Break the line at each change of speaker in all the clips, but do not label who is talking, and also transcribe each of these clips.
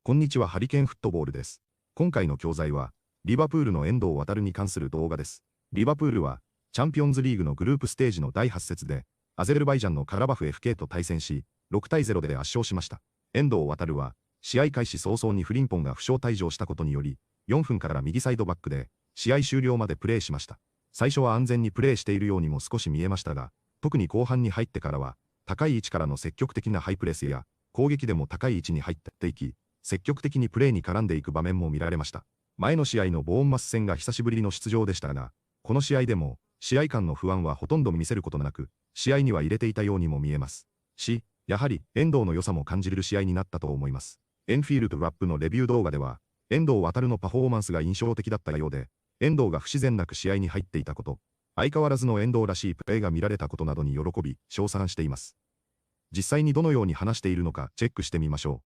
こんにちは、ハリケーンフットボールです。今回の教材は、リバプールの遠藤航に関する動画です。リバプールは、チャンピオンズリーグのグループステージの第8節で、アゼルバイジャンのカラバフ FK と対戦し、6対0で圧勝しました。遠藤航は、試合開始早々にフリンポンが負傷退場したことにより、4分から右サイドバックで、試合終了までプレーしました。最初は安全にプレーしているようにも少し見えましたが、特に後半に入ってからは、高い位置からの積極的なハイプレスや、攻撃でも高い位置に入っていき、積極的にプレーに絡んでいく場面も見られました。前の試合のボーンマス戦が久しぶりの出場でしたが、この試合でも、試合間の不安はほとんど見せることなく、試合には入れていたようにも見えます。やはり、遠藤の良さも感じれる試合になったと思います。エンフィールドラップのレビュー動画では、遠藤航のパフォーマンスが印象的だったようで、遠藤が不自然なく試合に入っていたこと、相変わらずの遠藤らしいプレーが見られたことなどに喜び、称賛しています。実際にどのように話しているのかチェックしてみましょう。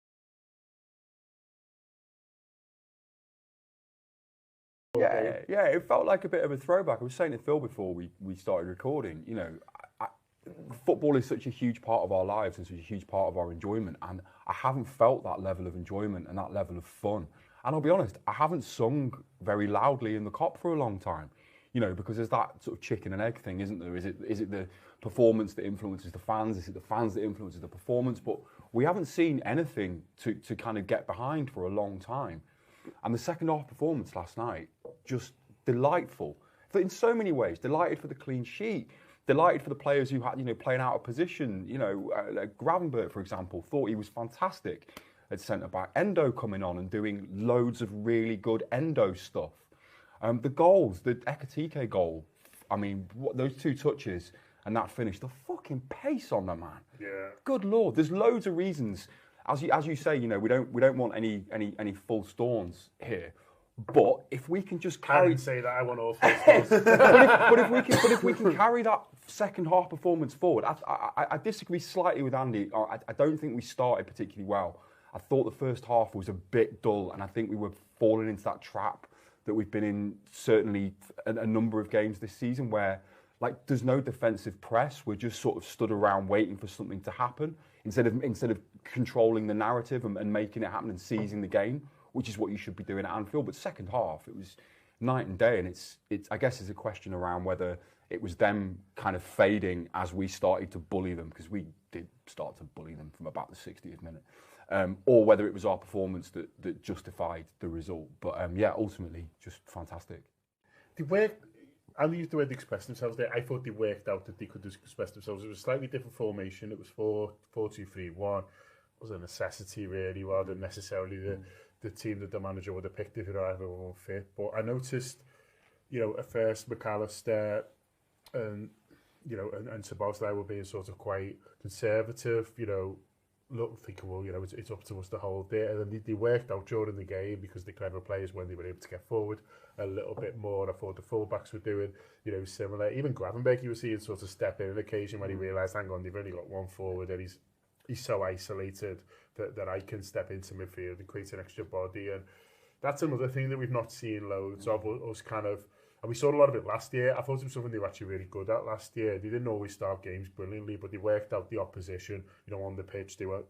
Yeah, it felt like a bit of a throwback. I was saying to Phil before we started recording, you know, football is such a huge part of our lives and such a huge part of our enjoyment, and I haven't felt that level of enjoyment and that level of fun. And I'll be honest, I haven't sung very loudly in the cop for a long time, you know, because there's that sort of chicken and egg thing, isn't there? Is it the performance that influences the fans? Is it the fans that influences the performance? But we haven't seen anything to kind of get behind for a long time. And the second half performance last night, just delightful. In so many ways, delighted for the clean sheet, delighted for the players who had, you know, playing out of position. You know, Gravenberch, for example, thought he was fantastic at centre-back. Endo coming on and doing loads of really good Endo stuff. The goals, the Ekatike goal, I mean, those two touches and that finish, the fucking pace on them, man.
Yeah.
Good Lord, there's loads of reasons. As you say, you know, we don't want any false dawns here, but if we can just carry,
I didn't say that. I want all false dawns.
but if we can carry that second half performance forward, I disagree slightly with Andy. I don't think we started particularly well. I thought the first half was a bit dull, and I think we were falling into that trap that we've been in certainly a number of games this season, where like there's no defensive press. We're just sort of stood around waiting for something to happen instead of controlling the narrative and making it happen and seizing the game, which is what you should be doing at Anfield. But second half, it was night and day, and it's I guess it's a question around whether it was them kind of fading as we started to bully them, because we did start to bully them from about the 60th minute, or whether it was our performance that justified the result. But yeah, ultimately, just fantastic.
I'll use the way they expressed themselves there. I thought they worked out that they could express themselves. It was a slightly different formation. It was 4-2-3-1. It was a necessity, really, rather than necessarily the team that the manager would have picked if everyone fit. But I noticed, you know, at first McAllister and Sabozlai were being sort of quite conservative, you know, thinking, well, you know, it's up to us to hold it. And then they worked out during the game, because the clever players, when they were able to get forward a little bit more. I thought the fullbacks were doing, you know, similar. Even Gravenberch, you were seeing sort of step in on occasion when he realised, hang on, they've only got one forward, and he's so isolated that I can step into midfield and create an extra body. And that's another thing that we've not seen loads of, us kind of, and we saw a lot of it last year. I thought it was something they were actually really good at last year. They didn't always start games brilliantly, but they worked out the opposition, you know, on the pitch. They were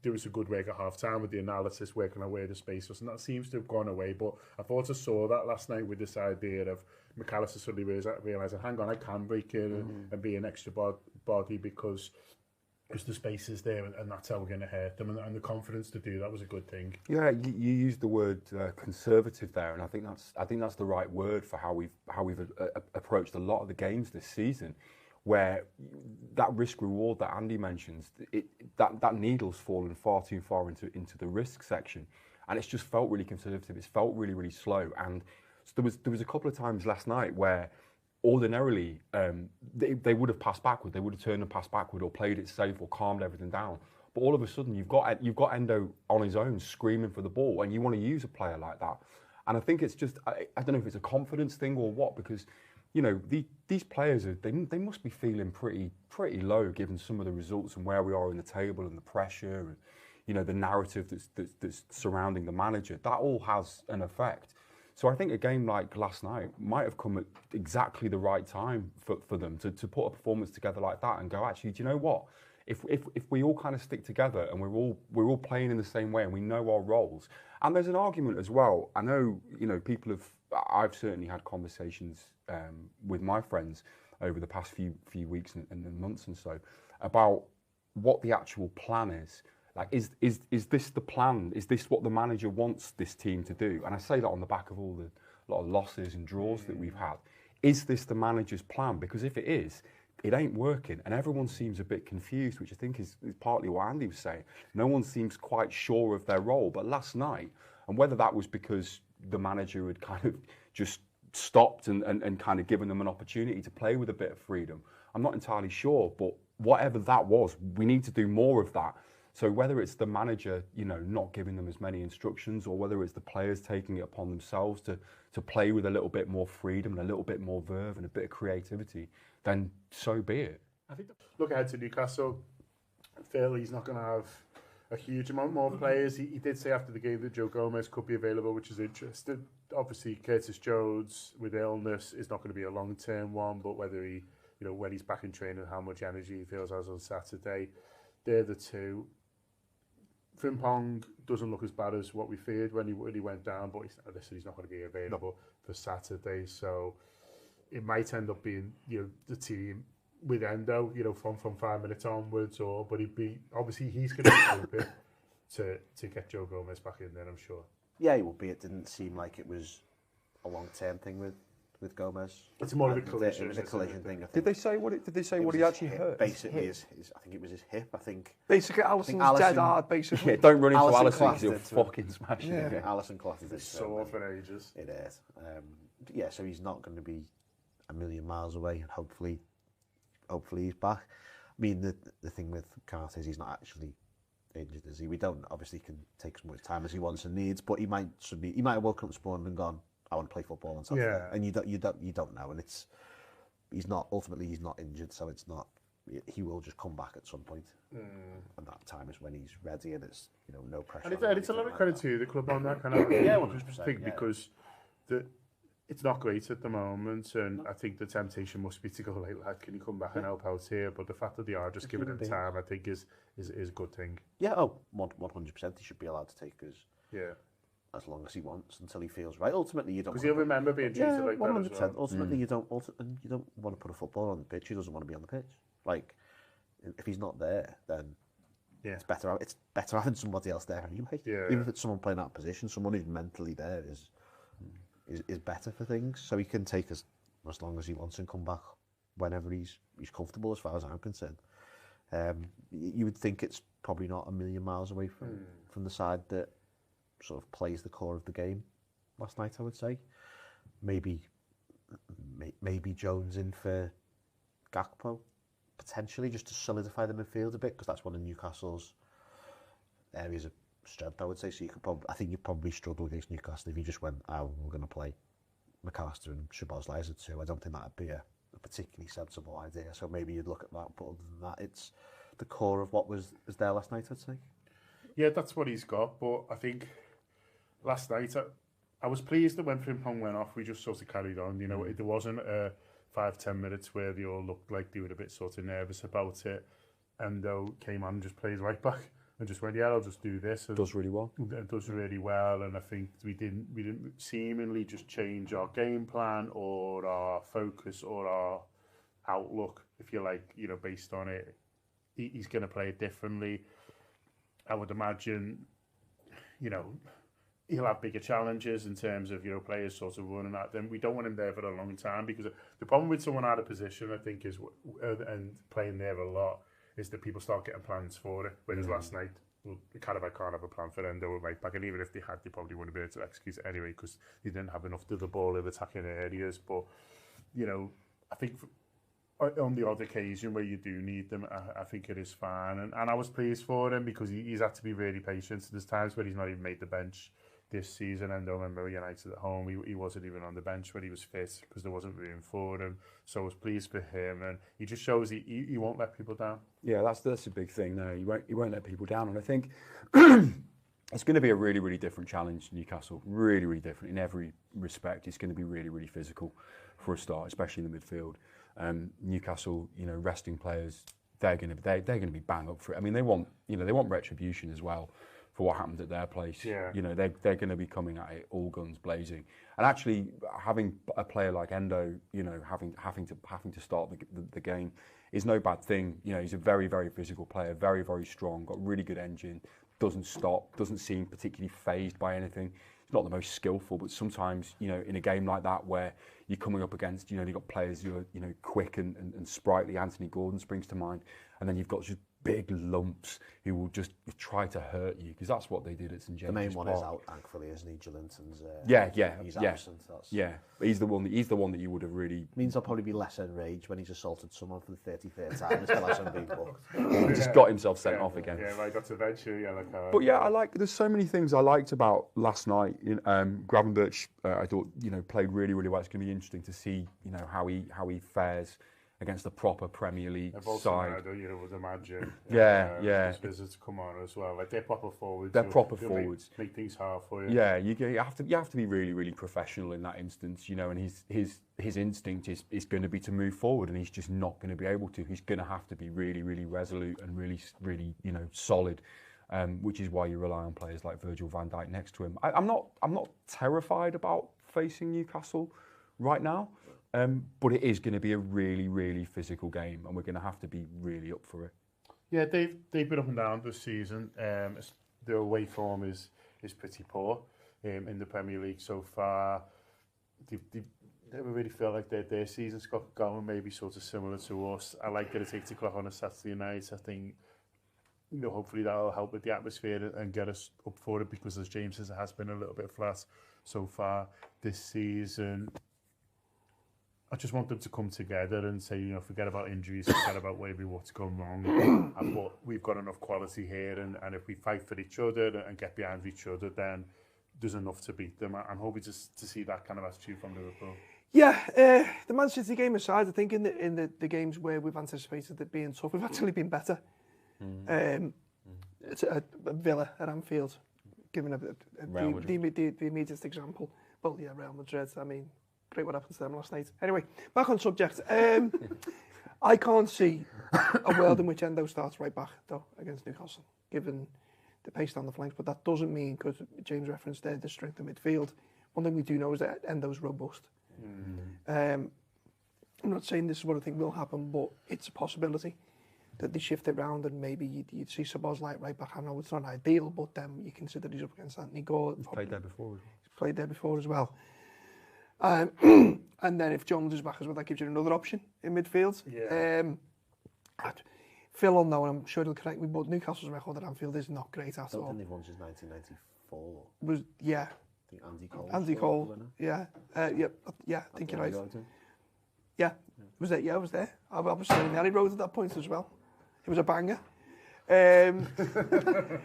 doing some good work at half-time with the analysis, working out where the space was, and that seems to have gone away. But I thought I saw that last night with this idea of McAllister suddenly realising, hang on, I can break in and be an extra body because the space is there, and that's how we're going to hurt them. And the confidence to do that was a good thing.
Yeah, you used the word conservative there, and I think that's the right word for how we've approached a lot of the games this season, where that risk reward that Andy mentions, that needle's fallen far too far into the risk section, and it's just felt really conservative. It's felt really, really slow, and so there was a couple of times last night where ordinarily they would have passed backward, they would have turned and passed backward, or played it safe, or calmed everything down. But all of a sudden you've got Endo on his own screaming for the ball, and you want to use a player like that. And I think it's just, I don't know if it's a confidence thing or what, because, you know, these players they must be feeling pretty low, given some of the results and where we are in the table and the pressure and, you know, the narrative that's surrounding the manager. That all has an effect. So I think a game like last night might have come at exactly the right time for them to put a performance together like that and go, actually, do you know what? if we all kind of stick together and we're all playing in the same way and we know our roles. And there's an argument as well. I know, you know, I've certainly had conversations with my friends over the past few weeks and months and so about what the actual plan is. Like, is this the plan? Is this what the manager wants this team to do? And I say that on the back of all the lot of losses and draws that we've had. Is this the manager's plan? Because if it is, it ain't working, and everyone seems a bit confused, which I think is partly what Andy was saying. No one seems quite sure of their role. But last night, and whether that was because the manager had kind of just stopped and kind of given them an opportunity to play with a bit of freedom, I'm not entirely sure. But whatever that was, we need to do more of that. So whether it's the manager, you know, not giving them as many instructions, or whether it's the players taking it upon themselves to play with a little bit more freedom and a little bit more verve and a bit of creativity, then so be it.
I think look ahead to Newcastle. Phil, he's not going to have a huge amount more players. He did say after the game that Joe Gomez could be available, which is interesting. Obviously, Curtis Jones with illness is not going to be a long-term one, but whether he, you know, when he's back in training, how much energy he feels has on Saturday, they're the two. Frimpong doesn't look as bad as what we feared when he went down, but he's not going to be available for Saturday, so it might end up being, you know, the team with Endo, you know, from 5 minutes onwards, but he's going to be hoping to get Joe Gomez back in there, I'm sure.
Yeah, he will be. It didn't seem like it was a long-term thing with Gomez.
It's more of a collision.
It was a collision thing. I think.
Did they say what he actually hurt?
Basically, I think it was his hip. I think
basically Alisson's dead hard. Basically,
yeah, don't run into
Alisson
Alisson because he'll fucking smash
it.
it.
Alisson clotted
It's sore for ages.
It is. Yeah, so he's not going to be a million miles away, and hopefully he's back. I mean, the thing with Carter is he's not actually injured, is he? We don't obviously can take as much time as he wants and needs, but he might have woken up this morning and gone, I want to play football and stuff.
Yeah.
And you don't know, and he's not injured, so it's not. He will just come back at some point, and that time is when he's ready, and it's, you know, no pressure.
And it's a lot of credit to the club on that kind of
yeah, 100%.
thing, because it's not great at the moment, and I think the temptation must be to go like, lad, can you come back and help out here? But the fact that they are just giving him time, I think is a good thing.
Yeah, 100%. He should be allowed to take as long as he wants until he feels right. Ultimately, you don't.
Because he'll remember being treated like 100%.
That as well. Ultimately, you don't want to put a footballer on the pitch. He doesn't want to be on the pitch. Like, if he's not there, then it's better. It's better having somebody else there anyway.
Yeah.
Even if it's someone playing that position, someone who's mentally there is better for things. So he can take as long as he wants and come back whenever he's comfortable, as far as I'm concerned. You would think it's probably not a million miles away from the side that sort of plays the core of the game last night, I would say. Maybe Jones in for Gakpo, potentially, just to solidify the midfield a bit, because that's one of Newcastle's areas of strength, I would say. So I think you'd probably struggle against Newcastle if you just went, we're going to play McAllister and Szoboszlai as a two. I don't think that would be a particularly sensible idea. So maybe you'd look at that, but other than that, it's the core of what was there last night, I'd say.
Yeah, that's what he's got, but I think last night I was pleased that when Frimpong went off, we just sort of carried on. You know, there wasn't 5-10 minutes where they all looked like they were a bit sort of nervous about it. Endo came on and just played right back and just went, I'll just do this. And
Does really well.
It does really well, and I think we didn't seemingly just change our game plan or our focus or our outlook, if you like, you know, based on it. He's going to play it differently. I would imagine, you know, he'll have bigger challenges in terms of, you know, players sort of running at them. We don't want him there for a long time, because the problem with someone out of position, I think, is and playing there a lot, is that people start getting plans for it. Whereas last night, Qarabag can't have a plan for Endo right back, and even if they had, they probably wouldn't be able to execute it anyway, because they didn't have enough to the ball in attacking areas. But, you know, I think on the odd occasion where you do need them, I think it is fine. And I was pleased for him, because he's had to be really patient. There's times where he's not even made the bench this season, and I remember United at home, he wasn't even on the bench when he was fit, because there wasn't room for him. So I was pleased for him, and he just shows he won't let people down.
Yeah, that's a big thing. No, he won't let people down, and I think it's going to be a really, really different challenge. Newcastle, really, really different in every respect. It's going to be really, really physical for a start, especially in the midfield. Newcastle, you know, resting players, they're going to be bang up for it. I mean, they want retribution as well for what happened at their place.
Yeah.
They're going to be coming at it all guns blazing. And actually, having a player like Endo, having to start the game is no bad thing. He's a very, very physical player, very, very strong, got really good engine, doesn't stop, doesn't seem particularly phased by anything. He's not the most skillful, but sometimes, in a game like that where you're coming up against, you've got players who are, quick and sprightly. Anthony Gordon springs to mind, and then you've got just big lumps who will just try to hurt you, because that's what they did at St James's Park.
The main one is out, thankfully, isn't he? Gillinton's.
He's
absent.
But he's the one that you would have really.
Means I'll probably be less enraged when he's assaulted someone for the 33rd time. Still has some people.
Just got himself sent off again.
Yeah, right. That's eventually.
But yeah, there's so many things I liked about last night. Gravenberch, I thought played really, really well. It's going to be interesting to see how he fares against the proper Premier League side.
Would imagine.
Yeah.
Visitors come on as well. Like they're proper forwards.
They're proper forwards.
Make things hard for you.
Yeah, you have to be really, really professional in that instance, and his instinct is going to be to move forward, and he's just not going to be able to. He's going to have to be really, really resolute and really, really, solid. Which is why you rely on players like Virgil van Dijk next to him. I'm not terrified about facing Newcastle right now. But it is going to be a really, really physical game, and we're going to have to be really up for it.
Yeah, they've been up and down this season. Their away form is pretty poor in the Premier League so far. They never really feel like their season's got going, maybe sort of similar to us. I like that it's 8 o'clock on a Saturday night. I think, hopefully that'll help with the atmosphere and get us up for it, because as James says, it has been a little bit flat so far this season. I just want them to come together and say, forget about injuries, forget about maybe what's gone wrong. But we've got enough quality here, and if we fight for each other and get behind each other, then there's enough to beat them. I'm hoping to see that kind of attitude from Liverpool.
Yeah, the Man City game aside, I think in the games where we've anticipated it being tough, we've actually been better. It's a Villa at Anfield, given the immediate example. Well, yeah, Real Madrid. I mean, great what happened to them last night. Anyway, back on subject. I can't see a world in which Endo starts right back, though, against Newcastle, given the pace down the flanks. But that doesn't mean, because James referenced there, the strength of midfield. One thing we do know is that Endo's robust. I'm not saying this is what I think will happen, but it's a possibility that they shift it round, and maybe you'd see Szoboszlai right back. I know it's not ideal, but then you consider he's up against Anthony Gordon.
He's played there before.
He's played there before as well. And then if Jones is back as well, that gives you another option in midfield.
Yeah.
Phil will know, and I'm sure he'll correct me, but Newcastle's record at Anfield is not great at all.
I don't think they've won since 1994.
Yeah.
I think
Andy Cole. Yeah. I think you're right. Yeah. Was it? Yeah, I was there. I was standing there. He rode at that point as well. It was a banger.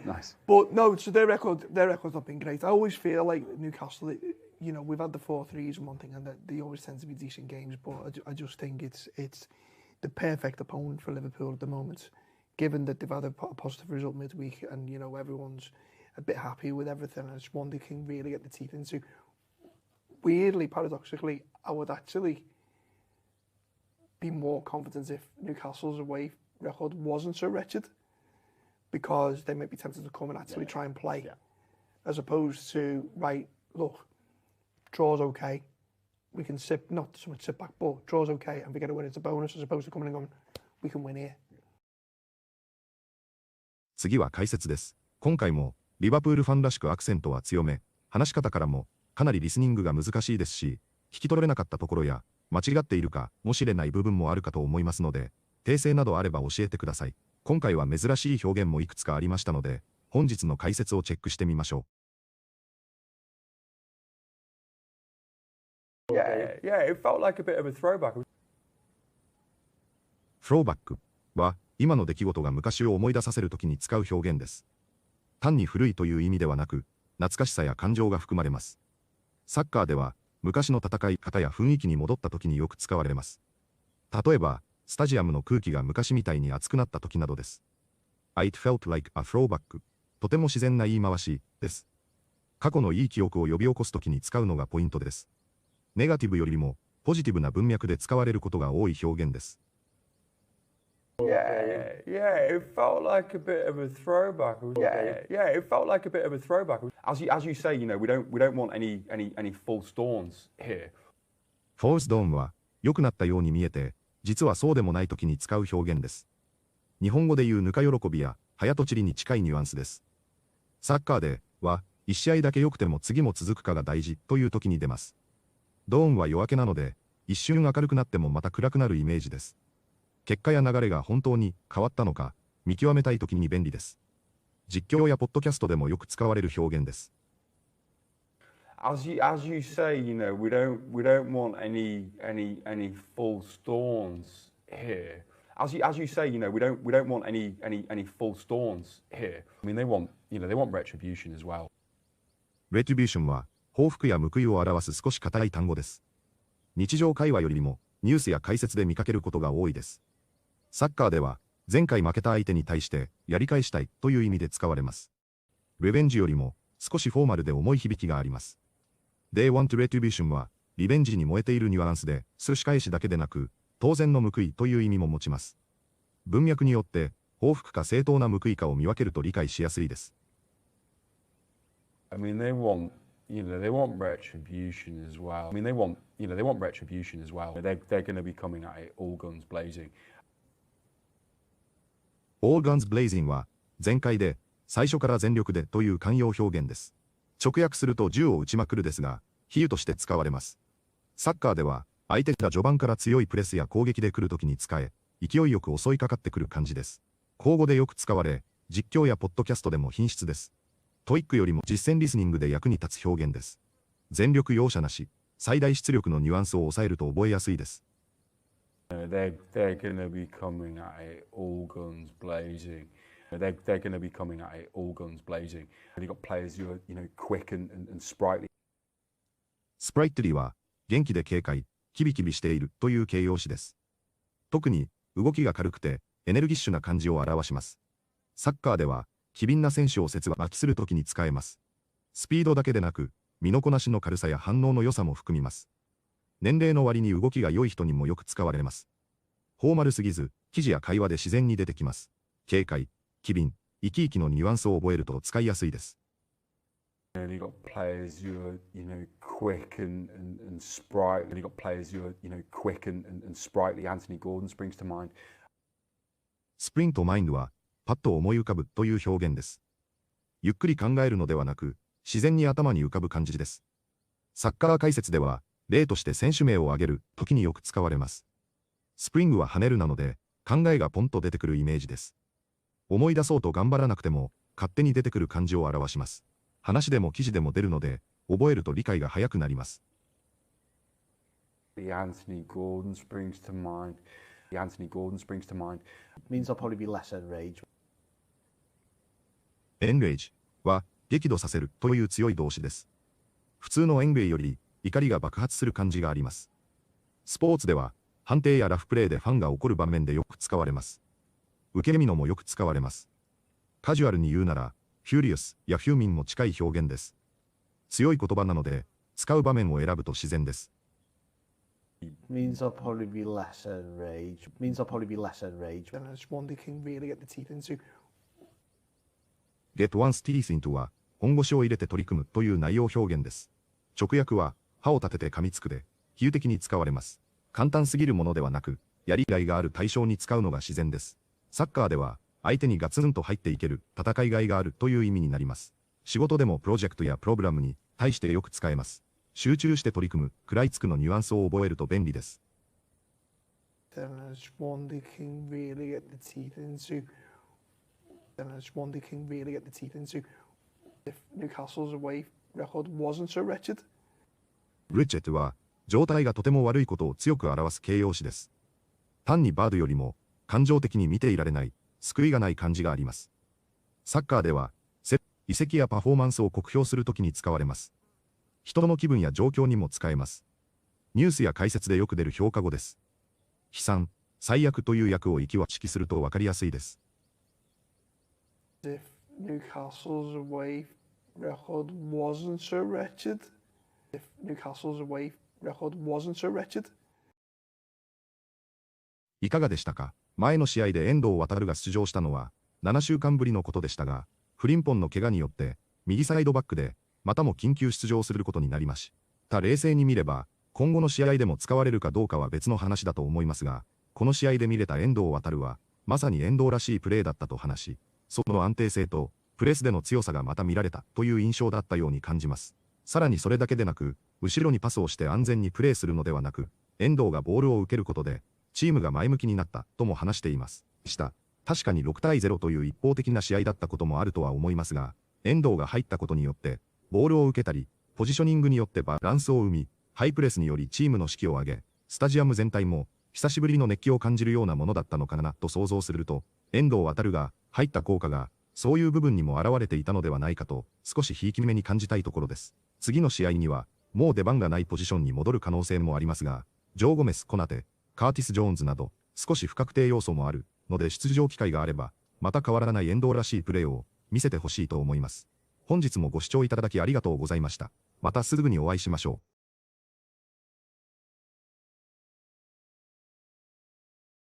Nice.
But no, so their record's not been great. I always feel like Newcastle, we've had the 4-3s and one thing, and they always tend to be decent games, but I just think it's the perfect opponent for Liverpool at the moment, given that they've had a positive result midweek, and everyone's a bit happy with everything, and it's one they can really get the teeth into. Weirdly, paradoxically, I would actually be more confident if Newcastle's away record wasn't so wretched, because they might be tempted to come and actually try and play, as opposed to, right, look, draw's okay, we can not so much sit back, but draw's okay, and we get a win, it's a bonus, as opposed to coming and going, we can win here.
次は解説です。今回もリバプールファンらしくアクセントは強め、話し方からもかなりリスニングが難しいですし、聞き取れなかったところや間違っているかもしれない部分もあるかと思いますので、訂正などあれば教えてください。今回は珍しい表現もいくつかありましたので、本日の解説をチェックしてみましょ
う。Yeah, it felt like a bit of a throwback.
フローバックは今の出来事が昔を思い出させるときに使う表現です。単に古いという意味ではなく、懐かしさや感情が含まれます。サッカーでは昔の戦い方や雰囲気に戻ったときによく使われます。例えば、スタジアムの空気が昔みたいに熱くなった時などです。It felt like a throwback。とても自然な言い回しです。過去のいい記憶を呼び起こす時に使うのがポイントです。ネガティブよりもポジティブな文脈で使われることが多い表現です。
Yeah, it felt like a bit of a throwback. It felt like a bit of a throwback. As you say, we don't want any false dawns here.
フォースドーンは良くなったように見えて、実はそうでもない時に使う表現です。日本語で言うぬか喜びや早とちりに近いニュアンスです。サッカーでは、一試合だけ良くても次も続くかが大事という時に出ます。ドーンは夜明けなので、一瞬明るくなってもまた暗くなるイメージです。結果や流れが本当に変わったのか、見極めたい時に便利です。実況やポッドキャストでもよく使われる表現です。
As you say, we don't want any false dawns here. As you say, we don't want any false dawns here. I mean, they want retribution as well.
Retribution は報復や報いを表す少し硬い単語です。日常会話よりもニュースや解説で見かけることが多いです。サッカーでは前回負けた相手に対してやり返したいという意味で使われます。リベンジよりも少しフォーマルで重い響きがあります。They want retribution はリベンジに燃えているニュアンスで、仕返しだけでなく当然の報いという意味も持ちます。文脈によって報復か正当な報いかを見分けると理解しやすいです。
I mean, they want retribution as well. I mean, they want retribution as well. They're going to be coming at it all guns blazing.
All guns blazing は全開で最初から全力でという慣用表現です。直訳すると銃を撃ちまくるですが、比喩として使われます。サッカーでは相手が序盤から強いプレスや攻撃で来るときに使え、勢いよく襲いかかってくる感じです。口語でよく使われ、実況やポッドキャストでも品質です。トイックよりも実践リスニングで役に立つ表現です。全力容赦なし、最大出力のニュアンスを抑えると覚えやすいです。
They're going to be coming at it all guns blazing. They're going to be coming at it all guns blazing. And you've got players who are, quick and sprightly.
スプライトリーは元気で軽快、キビキビしているという形容詞です。特に動きが軽くてエネルギッシュな感じを表します。サッカーでは機敏な選手を説話するときに使えます。スピードだけでなく、身のこなしの軽さや反応の良さも含みます。年齢の割に動きが良い人にもよく使われます。フォーマルすぎず、記事や会話で自然に出てきます。軽快、機敏、生き生きのニュアンスを覚えると使いやすいです。
And you've got players who are, quick and sprightly. And you've got players who are, quick and sprightly. Anthony Gordon springs to mind.
スプリントマインドは、パッと思い浮かぶという表現です。ゆっくり考えるのではなく、自然に頭に浮かぶ感じです。サッカー解説では、例として選手名を挙げる時によく使われます。スプリングは跳ねるなので、考えがポンと出てくるイメージです。思い出そうと頑張らなくても、勝手に出てくる感じを表します。話でも記事でも出るので、覚えると理解が早くなります。
The Anthony Gordon springs to mind. The Anthony Gordon springs to mind.
Means I'll probably be less enraged.
enrage は激怒させるという強い動詞です。普通の angry より怒りが爆発する感じがあります。スポーツでは判定やラフプレーでファンが怒る場面でよく使われます。受け身のもよく使われます。カジュアルに言うなら、furious やfumingも近い表現です。強い言葉なので、使う場面を選ぶと自然です。
Means I'll probably be less enraged. Means I'll probably be less enraged.
And it's one they can really get the teeth into.
get one's teeth into は本腰を入れて取り組むという内容表現です。直訳は歯を立てて噛みつくで比喩的に使われます。簡単すぎるものではなく、やりがいがある対象に使うのが自然です。サッカーでは相手にガツンと入っていける、戦いがいがあるという意味になります。仕事でもプロジェクトやプログラムに対してよく使えます。集中して取り組む、食らいつくのニュアンスを覚えると便利です。
Then it's one they can really get the teeth into. Then it's one they can really get the teeth into. If Newcastle's away record wasn't so wretched.
wretched は状態がとても悪いことを強く表す形容詞です。単にバードよりも感情的に見ていられない、救いがない感じがあります。サッカーでは、移籍やパフォーマンスを酷評するときに使われます。人の気分や状況にも使えます。ニュースや解説でよく出る評価語です。悲惨、最悪という訳を意識すると分かりやすいです。
If Newcastle's away record wasn't so wretched. If Newcastle's away record wasn't so wretched.
いかがでしたか？前の試合で遠藤航が出場したのは7週間ぶりのことでしたが、フリンポンの怪我によって右サイドバックでまたも緊急出場することになりました。冷静に見れば、今後の試合でも使われるかどうかは別の話だと思いますが、この試合で見れた遠藤航は、まさに遠藤らしいプレーだったと話し、その安定性とプレスでの強さがまた見られたという印象だったように感じます。さらにそれだけでなく、後ろにパスをして安全にプレーするのではなく、遠藤がボールを受けることで、チームが前向きになったとも話しています。確かに6対0という一方的な試合だったこともあるとは思いますが、遠藤が入ったことによって、ボールを受けたり、ポジショニングによってバランスを生み、ハイプレスによりチームの士気を上げ、スタジアム全体も久しぶりの熱気を感じるようなものだったのかなと想像すると、遠藤航が入った効果が、そういう部分にも現れていたのではないかと、少しひいき目に感じたいところです。次の試合には、もう出番がないポジションに戻る可能性もありますが、ジョー・ゴメス・コナテ、カーティス・ジョーンズなど、少し不確定要素もあるので出場機会があれば、また変わらない遠藤らしいプレーを見せてほしいと思います。本日もご視聴いただきありがとうございました。またすぐにお会いしましょう。